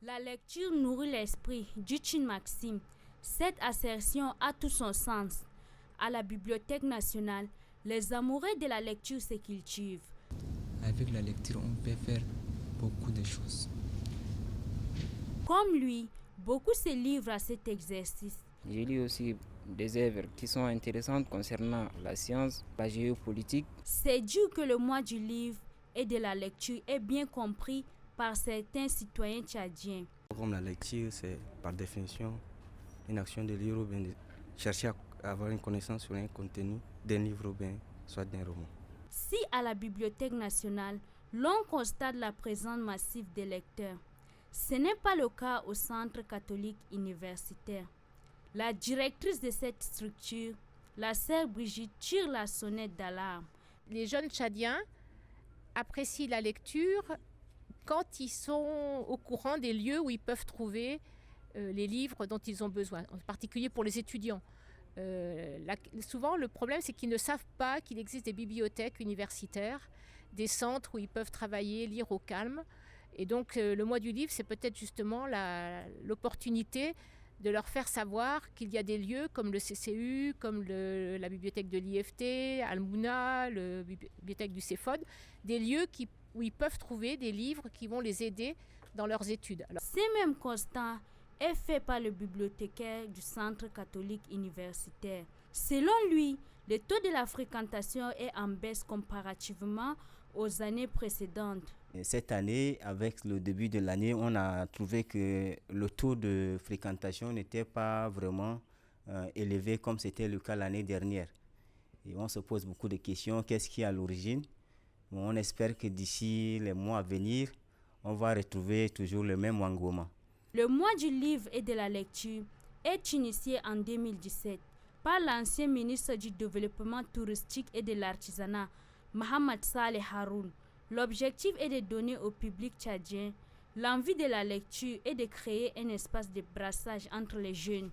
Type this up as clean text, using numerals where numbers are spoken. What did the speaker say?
La lecture nourrit l'esprit, dit une maxime. Cette assertion a tout son sens. À la Bibliothèque nationale, les amoureux de la lecture se cultivent. Avec la lecture, on peut faire beaucoup de choses. Comme lui, beaucoup se livrent à cet exercice. Je lis aussi des œuvres qui sont intéressantes concernant la science, la géopolitique. C'est dire que le mois du livre et de la lecture est bien compris par certains citoyens tchadiens. Comme la lecture, c'est par définition une action de lire ou bien de chercher à avoir une connaissance sur un contenu d'un livre ou bien soit d'un roman. Si à la Bibliothèque nationale, l'on constate la présence massive des lecteurs, ce n'est pas le cas au Centre catholique universitaire. La directrice de cette structure, la sœur Brigitte, tire la sonnette d'alarme. Les jeunes tchadiens apprécient la lecture quand ils sont au courant des lieux où ils peuvent trouver les livres dont ils ont besoin, en particulier pour les étudiants. Souvent, le problème, c'est qu'ils ne savent pas qu'il existe des bibliothèques universitaires, des centres où ils peuvent travailler, lire au calme. Et donc, le mois du livre, c'est peut-être justement l'opportunité de leur faire savoir qu'il y a des lieux comme le CCU, comme la bibliothèque de l'IFT, Al-Mouna, la bibliothèque du CEFOD, des lieux où ils peuvent trouver des livres qui vont les aider dans leurs études. Ces mêmes constats est fait par le bibliothécaire du Centre catholique universitaire. Selon lui, le taux de la fréquentation est en baisse comparativement aux années précédentes. Cette année, avec le début de l'année, on a trouvé que le taux de fréquentation n'était pas vraiment élevé comme c'était le cas l'année dernière. Et on se pose beaucoup de questions. Qu'est-ce qui est à l'origine? On espère que d'ici les mois à venir, on va retrouver toujours le même engouement. Le mois du livre et de la lecture est initié en 2017 par l'ancien ministre du Développement touristique et de l'artisanat, Mohamed Saleh Haroun. L'objectif est de donner au public tchadien l'envie de la lecture et de créer un espace de brassage entre les jeunes.